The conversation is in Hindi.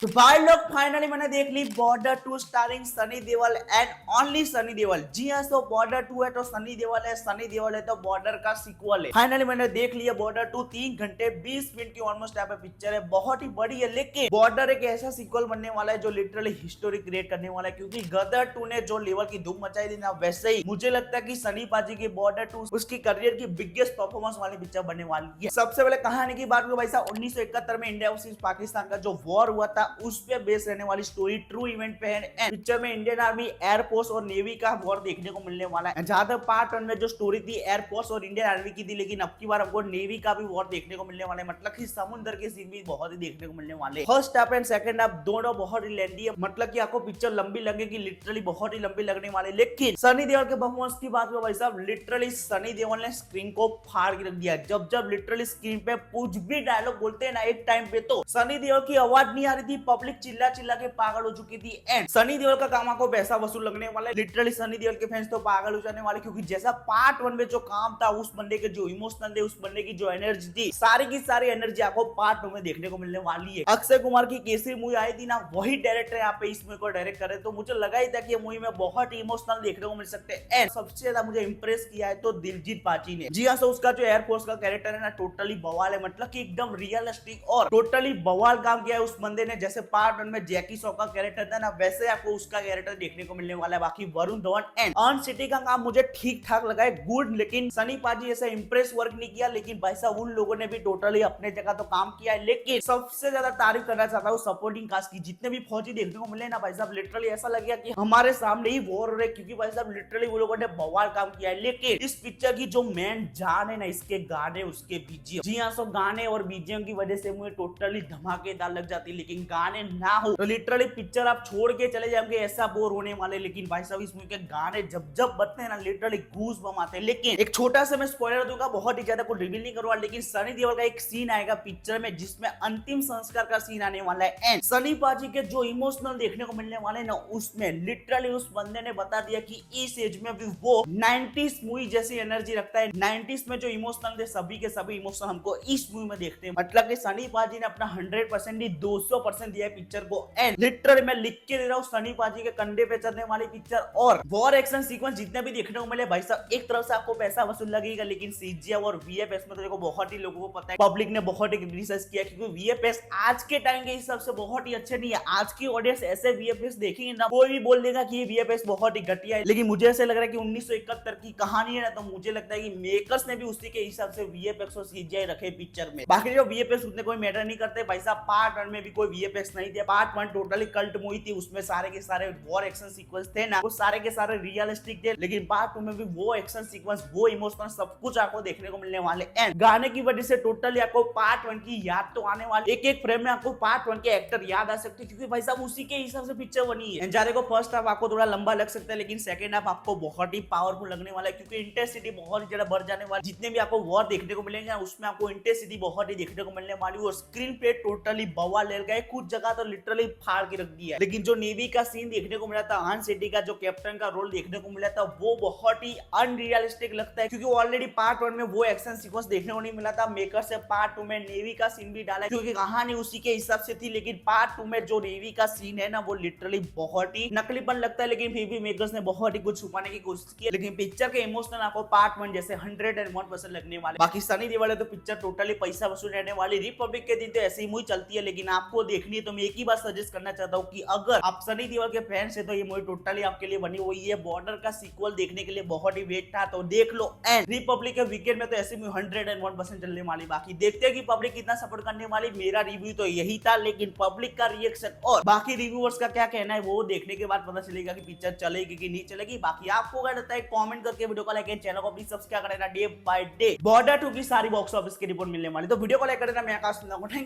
तो भाई लोग फाइनली मैंने देख ली Border 2 starring Sunny Deol and only Sunny Deol. जी हाँ, तो बॉर्डर 2 है तो सनी देओल है, सनी देओल है तो बॉर्डर का सीक्वल है। फाइनली मैंने देख लिया बॉर्डर 2। 3 घंटे 20 मिनट की ऑलमोस्ट यहाँ पे पिक्चर है, बहुत ही बड़ी है। लेकिन बॉर्डर एक ऐसा सीक्वल बनने वाला है जो लिटरली हिस्टोरी क्रिएट करने वाला है, क्योंकि गदर 2 ने जो लेवल की धूम मचाई थी ना, वैसे ही मुझे लगता है कि सनी पाजी की बॉर्डर 2 उसकी करियर की बिगेस्ट परफॉर्मेंस वाली पिक्चर बनने वाली है। सबसे पहले कहानी की बात करूं भाई साहब, 1971 में इंडिया वर्सेस पाकिस्तान का जो वॉर हुआ था उस पे बेस रहने वाली स्टोरी ट्रू इवेंट पे है। एंड पिक्चर में इंडियन आर्मी, एयरफोर्स और नेवी का वॉर देखने को मिलने वाला है। जहां तक पार्ट 1 में जो स्टोरी थी एयरफोर्स और इंडियन आर्मी की थी, लेकिन अब की बार हमको नेवी का भी वॉर देखने को मिलने वाला है। मतलब कि समुद्र के सीन भी बहुत ही देखने को मिलने वाले। First half and second half दोनों बहुत ही लेंदी है, मतलब कि आपको पिक्चर लंबी लगेगी, लिटरली बहुत ही लंबी लगने वाली। लेकिन सनी देओल के परफॉर्मेंस की बात करो भाई साहब, लिटरली सनी देओल ने स्क्रीन को फाड़ के रख दिया। जब जब लिटरली स्क्रीन पे कुछ भी डायलॉग बोलते हैं ना, एक टाइम पे तो सनी देओल की आवाज नहीं आ रही थी, पब्लिक चिल्ला चिल्ला के पागल हो चुकी थी। एंड सनी देओल का काम आपको पैसा वसूल लगने वाला है। लिटरली सनी देओल के फैंस तो पागल हो जाने वाले, क्योंकि जैसा पार्ट 1 में जो काम था, उस बंदे के जो इमोशनल थे, उस बंदे की जो एनर्जी थी, सारी की सारी एनर्जी आपको पार्ट 2 में देखने को मिलने वाली है। अक्षय कुमार की केसरी मूवी आई थी ना, वही डायरेक्टर यहाँ पे इस मूवी को डायरेक्ट करे, तो मुझे लगा ही था कि ये मूवी में बहुत इमोशनल देखने को मिल सकते हैं। एंड सबसे ज्यादा मुझे इंप्रेस किया है तो दिलजीत पाजी ने। जी हाँ, तो उसका जो एयरफोर्स का कैरेक्टर है ना, टोटली बवाल है, मतलब कि एकदम रियलिस्टिक और टोटली बवाल काम किया है उस बंदे ने। जैसे पार्ट 1 में जैकी श्रॉफ का कैरेक्टर था ना, वैसे आपको उसका कैरेक्टर देखने को मिलने वाला है। बाकी Varun Dhawan and earn city का काम मुझे ठीक ठाक लगा है, गुड। लेकिन सनी पाजी ऐसा इंप्रेस वर्क नहीं किया, लेकिन भाई साहब उन लोगों ने भी टोटली अपने जगह तो काम किया है। लेकिन सबसे ज्यादा तारीफ करना चाहता हूँ सपोर्टिंग कास्ट की। जितने भी फौजी देखने को मिले ना भाई साहब, लिटरली ऐसा लगेगा कि हमारे सामने ही वॉर हो रहे, क्योंकि भाई साहब लिटरली वो लोगों ने बवाल काम किया है। लेकिन इस पिक्चर की जो मेन जान है ना, इसके गाने, उसके बीजीएम। जी हाँ, सो गाने और बीजीएम की वजह से मुझे टोटली धमाकेदार लग जाती है। लेकिन गाने ना हो तो लिटरली पिक्चर आप छोड़ के चले जाएंगे, ऐसा बोर होने वाले। लेकिन भाई साहब इस मूवी के गाने जब जब बजते हैं ना, लिटरली गूज बम आते हैं। लेकिन एक छोटा सा मैं स्पॉइलर दूंगा, बहुत ही ज्यादा कुछ रिवील नहीं करूंगा, लेकिन सनी देओल का एक सीन आएगा पिक्चर में जिसमें अंतिम संस्कार का सीन आने वाला है। एंड सनी पाजी के जो इमोशनल देखने को मिलने वाले ना, उसमें लिटरली उस बंदे ने बता दिया कि इस एज में भी वो 90s मूवी जैसी एनर्जी रखता है। 90s में जो इमोशनल थे, सभी के सभी इमोशनल हमको इस मूवी में देखते हैं। मतलब कि सनी पाजी ने अपना 100% नहीं 200% दिया है पिक्चर को। एंड लिटरली मैं लिख के दे रहा हूँ, सनी पाजी के कंधे पे चलने वाली पिक्चर और वॉर एक्शन सीक्वेंस जितने भी देखने को मिले भाई साहब, एक तरफ से आपको पैसा वसूल लगेगा, लेकिन सीजीएफ और वीएफएक्स में तो देखो बहुत ही लोगों को पता है, पब्लिक ने बहुत ही क्रिटिसाइज किया, क्योंकि वीएफएक्स आज के टाइम के हिसाब से बहुत ही अच्छे नहीं है। आज की ऑडियंस ऐसे वीएफएक्स देखेंगे ना, कोई भी बोल देगा कि ये वीएफएक्स बहुत ही घटिया है। लेकिन मुझे ऐसा लग रहा है कि 1971 की कहानी है ना, तो मुझे लगता है कि मेकर्स ने भी उसी के हिसाब से वीएफएक्स और सीजीआई रखे पिक्चर में। बाकी जो वीएफएक्स उतने कोई मैटर नहीं करते भाई साहब। पार्ट 1 में भी कोई वीएफएक्स नहीं थे। पार्ट 1 टोटली कल्ट मूवी थी, उसमें सारे के सारे वॉर एक्शन सीक्वेंस थे ना, वो सारे के सारे रियलिस्टिक थे। लेकिन पार्ट 2 में भी वो एक्शन सीक्वेंस, वो इमोशनल सब कुछ आपको देखने को मिलने वाले। एंड गाने की वजह से टोटली आपको पार्ट 1 की याद तो आने वाली, एक एक फ्रेम में आपको पार्ट 1 के एक्टर याद आ सकते, क्योंकि भाई साहब उसी के हिसाब से पिक्चर बनी है। जाने को फर्स्ट हाफ आपको थोड़ा लंबा लग सकता है, लेकिन सेकंड हाफ आपको बहुत ही पावरफुल लगने वाला है, क्योंकि इंटेंसिटी बहुत ही ज्यादा बढ़ जाने वाली। जितने भी आपको वॉर देखने को मिलेंगे उसमें आपको इंटेंसिटी बहुत ही देखने को मिलने वाली, और स्क्रीन पे टोटली बवाल ले गए। कुछ जगह तो लिटरली फाड़ के रख दिया है। लेकिन जो नेवी का सीन देखने को मिला था, अर्न सिटी का जो कैप्टन का रोल देखने को मिला था, वो बहुत ही अनरियलिस्टिक लगता है, क्योंकि ऑलरेडी पार्ट 1 में वो एक्शन सीक्वेंस देखने को नहीं मिला था। मेकर से पार्ट 2 में नेवी का सीन भी डाला, क्योंकि कहानी उसी के हिसाब से थी। लेकिन पार्ट 2 में जो नेवी का सीन है ना, वो लिटरली बहुत ही नकलीपन लगता है। लेकिन फिर भी मेकर्स ने बहुत ही कुछ छुपाने की कोशिश की। लेकिन पिक्चर के इमोशनल आपको पार्ट 1 जैसे 101% लगने वाले। बाकी सनी देओल तो पिक्चर टोटली पैसा वसूल रहने वाली। रिपब्लिक के दिन तो ऐसी ही मूवी चलती है, लेकिन आपको देखनी है तो मैं एक ही बात सजेस्ट करना चाहता हूँ कि अगर आप सनी देओल के फैंस है तो ये मूवी टोटली आपके लिए बनी हुई है। बॉर्डर का सीक्वल देखने के लिए बहुत ही वेट था, तो देख लो। एंड रिपब्लिक के वीकेंड में तो ऐसी मूवी 101% चलने वाली। बाकी देखते हैं कि पब्लिक कितना सपोर्ट करने वाली। मेरा रिव्यू तो यही था, लेकिन पब्लिक का रिएक्शन और बाकी रिव्यूअर्स का क्या कहना है वो देखने के बाद पता चलेगा कि पिक्चर चलेगी कि नहीं चलेगी। बाकी आपको क्या लगता है कमेंट करके वीडियो को लाइक एंड चैनल को प्लीज सब्सक्राइब करना। डे बाय डे बॉर्डर 2 की सारी बॉक्स ऑफिस की रिपोर्ट मिलने वाली, तो वीडियो को लाइक करना। मैं आकाश, थैंक यू।